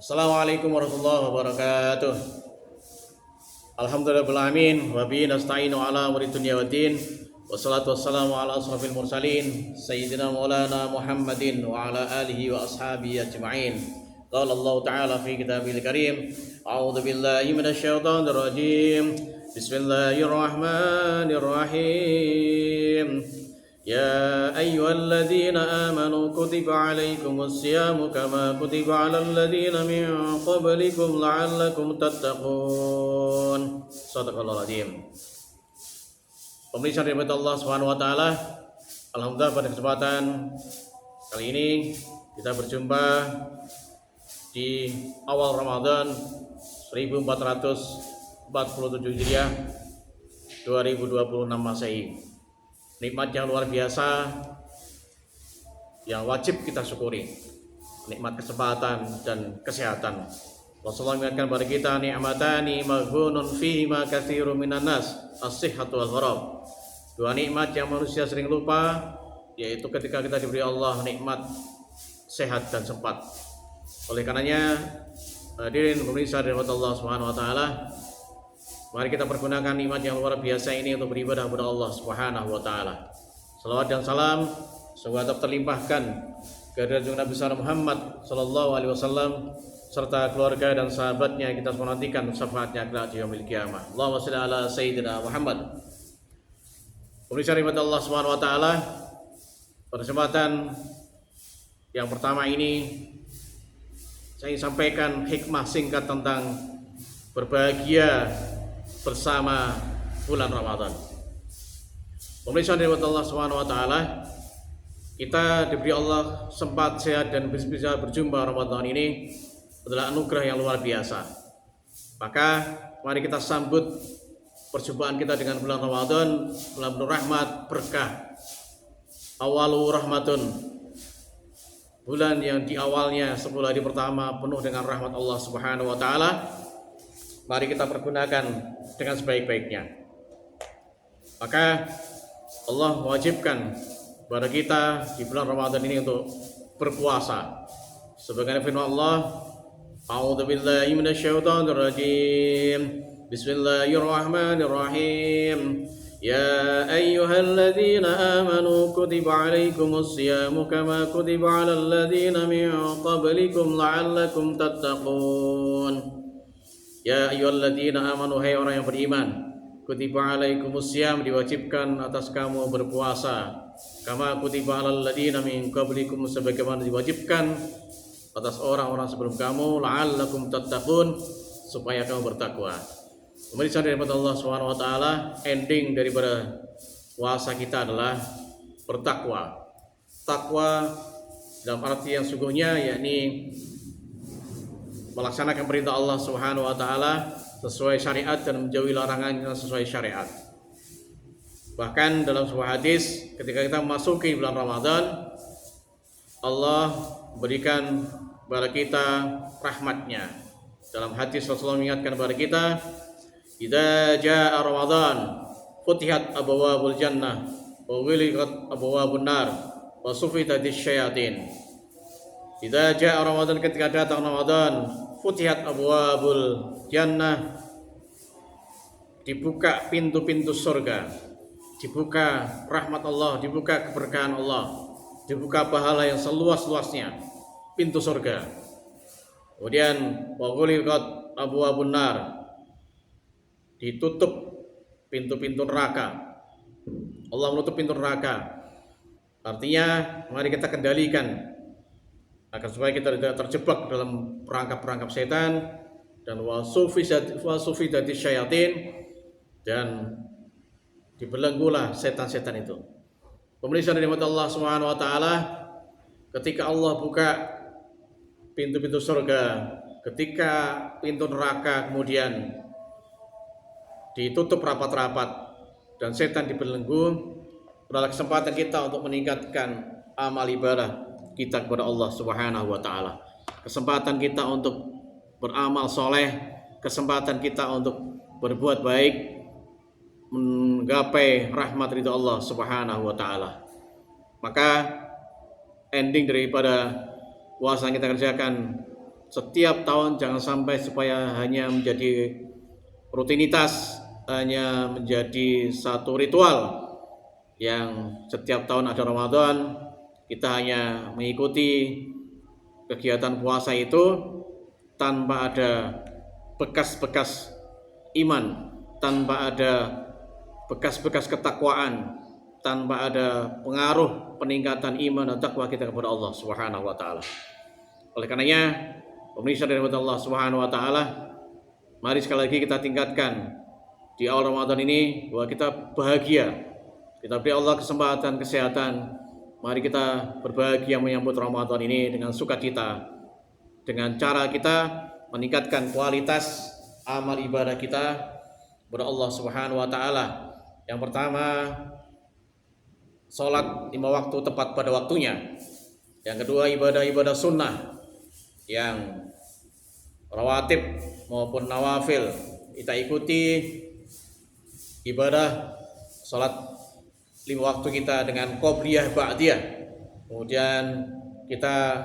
Assalamualaikum warahmatullahi wabarakatuh. Alhamdulillahirrahmanirrahim. Wa bihi nasta'inu ala umuri dunya waddin. Wassalatu wassalamu ala asrafil mursalin Sayyidina maulana Muhammadin wa ala alihi wa ashabihi ajma'in. Qala Allah ta'ala fi kitabil karim. A'udzu billahi minasyaitonir rajim. Bismillahirrahmanirrahim. يا أيها الذين آمنوا كتب عليكم الصيام كما كتب على الذين من قبلكم لعلكم تتقون. Shadaqallahul Azim. Pemirsa dirahmati Allah Subhanahu wa taala, alhamdulillah pada kesempatan kali ini kita berjumpa di awal Ramadan 1447 Hijriah 2026 Masehi. Nikmat yang luar biasa yang wajib kita syukuri, nikmat kesempatan dan kesehatan. Rasulullah mengingatkan kepada kita, ni'matani maghunun fihima katsirun minan nas, as-sihhatu wal gharab. Dua nikmat yang manusia sering lupa, yaitu ketika kita diberi Allah nikmat sehat dan sempat. Oleh karenanya, hadirin pemirsa dirahmati Allah Subhanahu wa taala, mari kita pergunakan nikmat yang luar biasa ini untuk beribadah kepada Allah Subhanahu wa taala. Salawat dan salam semoga tetap terlimpahkan kepada Nabi Muhammad sallallahu alaihi wasallam serta keluarga dan sahabatnya. Kita menantikan syafaatnya kelak di yaumil qiyamah. Allahumma shalli ala sayyidina Muhammad. Pemirsa rahmat Allah Subhanahu wa taala, pada kesempatan yang pertama ini saya sampaikan hikmah singkat tentang berbahagia bersama bulan Ramadan. Pemirsa rahmat Allah Subhanahu wa taala, kita diberi Allah sempat sehat dan bisa berjumpa Ramadan ini adalah anugerah yang luar biasa. Maka mari kita sambut perjumpaan kita dengan bulan Ramadan, bulan penuh rahmat, berkah. Awalu rahmatun, bulan yang di awalnya 10 hari pertama penuh dengan rahmat Allah Subhanahu wa taala. Mari kita pergunakan dengan sebaik-baiknya. Maka Allah mewajibkan kepada kita di bulan Ramadan ini untuk berpuasa. Sebagaimana firman Allah, A'udzu billahi minasyaitonir rajim. Bismillahirrahmanirrahim. Ya ayyuhalladzina amanu kutiba 'alaikumus syamu kama kutiba 'alal ladzina min qablikum la'allakum tattaqun. Ya ayyuhalladzina amanu, hai orang yang beriman, kutiba alaikumusiyam, diwajibkan atas kamu berpuasa, kama kutiba alal ladzina min qablikum, sebagaimana diwajibkan atas orang-orang sebelum kamu, la'allakum tattaqun, supaya kamu bertakwa. Pemirsa dirahmati Allah Subhanahu wa taala, ending daripada puasa kita adalah bertakwa. Takwa dalam arti yang sungguhnya yakni melaksanakan perintah Allah Subhanahu wa taala sesuai syariat dan menjauhi larangannya sesuai syariat. Bahkan dalam sebuah hadis, ketika kita memasuki bulan Ramadan, Allah berikan kepada kita rahmatnya. Dalam hadis Rasulullah mengingatkan kepada kita, idza jaa Ramadan futihat abwaabul jannah wa ghulqat abwaabun nar wa sufidatis syayatin. Idza jaa Ramadan, ketika datang Ramadan, futihat abwaabul jannah, dibuka pintu-pintu surga, dibuka rahmat Allah, dibuka keberkahan Allah, dibuka pahala yang seluas-luasnya, pintu surga. Kemudian wa ghulqat abwaabun nar, ditutup pintu-pintu neraka. Allah menutup pintu neraka. Artinya mari kita kendalikan agar supaya kita tidak terjebak dalam perangkap-perangkap setan, dan wasufidati syayatin, dan dibelenggulah setan-setan itu. Pemirsa dirahmati Allah Subhanahu wa taala, ketika Allah buka pintu-pintu surga, ketika pintu neraka kemudian ditutup rapat-rapat dan setan dibelenggu, adalah kesempatan kita untuk meningkatkan amal ibadah kita kepada Allah Subhanahu wa taala. Kesempatan kita untuk beramal soleh, kesempatan kita untuk berbuat baik, menggapai rahmat ridha Allah Subhanahu wa taala. Maka ending daripada puasa yang kita kerjakan setiap tahun jangan sampai supaya hanya menjadi rutinitas, hanya menjadi satu ritual yang setiap tahun ada Ramadan kita hanya mengikuti kegiatan puasa itu tanpa ada bekas-bekas iman, tanpa ada bekas-bekas ketakwaan, tanpa ada pengaruh peningkatan iman dan takwa kita kepada Allah Subhanahu wa taala. Oleh karenanya, pemirsa dari Allah Subhanahu wa taala, mari sekali lagi kita tingkatkan di awal Ramadan ini bahwa kita bahagia. Kita beri Allah kesempatan, kesehatan. Mari kita berbahagia menyambut Ramadan ini dengan sukacita, dengan cara kita meningkatkan kualitas amal ibadah kita kepada Allah Subhanahu wa taala. Yang pertama, salat 5 waktu tepat pada waktunya. Yang kedua, ibadah-ibadah sunnah yang rawatib maupun nawafil kita ikuti ibadah salat 5 waktu kita dengan qobliyah ba'diyah. Kemudian kita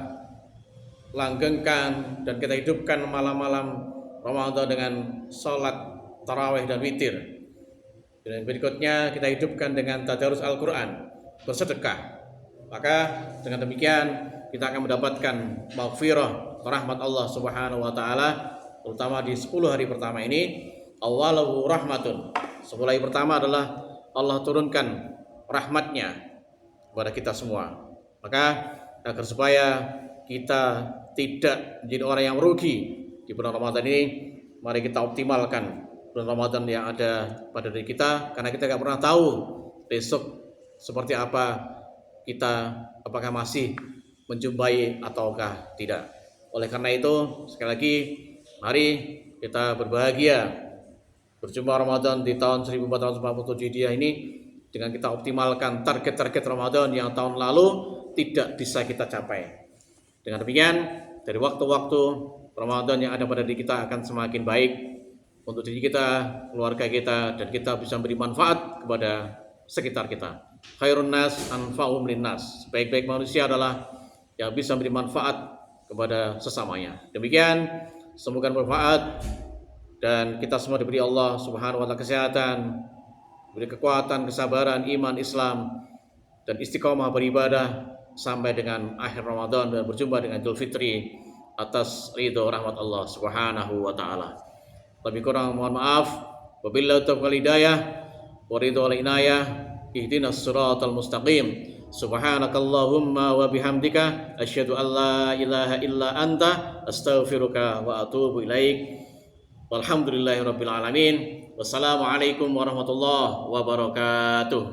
langgengkan dan kita hidupkan malam-malam Ramadan dengan salat tarawih dan witir. Dan berikutnya kita hidupkan dengan tadarus Al-Quran, bersedekah. Maka dengan demikian kita akan mendapatkan maghfirah rahmat Allah Subhanahu wa taala, terutama di 10 hari pertama ini. Awalahu rahmatun. 10 hari pertama adalah Allah turunkan rahmatnya kepada kita semua. Maka agar supaya kita tidak menjadi orang yang merugi di bulan Ramadan ini, mari kita optimalkan bulan Ramadan yang ada pada diri kita, karena kita tidak pernah tahu besok seperti apa kita, apakah masih menjumpai ataukah tidak. Oleh karena itu, sekali lagi mari kita berbahagia berjumpa Ramadan di tahun 1447 Hijriah ini dengan kita optimalkan target-target Ramadan yang tahun lalu tidak bisa kita capai. Dengan demikian, dari waktu-waktu Ramadan yang ada pada diri kita akan semakin baik untuk diri kita, keluarga kita, dan kita bisa memberi manfaat kepada sekitar kita. Khairun nas anfa'uhum linnas. Sebaik-baik manusia adalah yang bisa memberi manfaat kepada sesamanya. Demikian, semoga bermanfaat dan kita semua diberi Allah Subhanahu wa taala kesehatan, diberi kekuatan, kesabaran, iman, Islam, dan istiqomah beribadah sampai dengan akhir Ramadan dan berjumpa dengan Idul Fitri atas ridho rahmat Allah Subhanahu wa taala. Lebih kurang mohon maaf. Wabillahi taufiq wal hidayah wa ridho wal inayah. Ihdinas siratal mustaqim. Subhanakallahumma wa bihamdika asyhadu an la ilaha illa anta astaghfiruka wa atubu ilaik. Walhamdulillahirabbil alamin. Wassalamualaikum warahmatullahi wabarakatuh.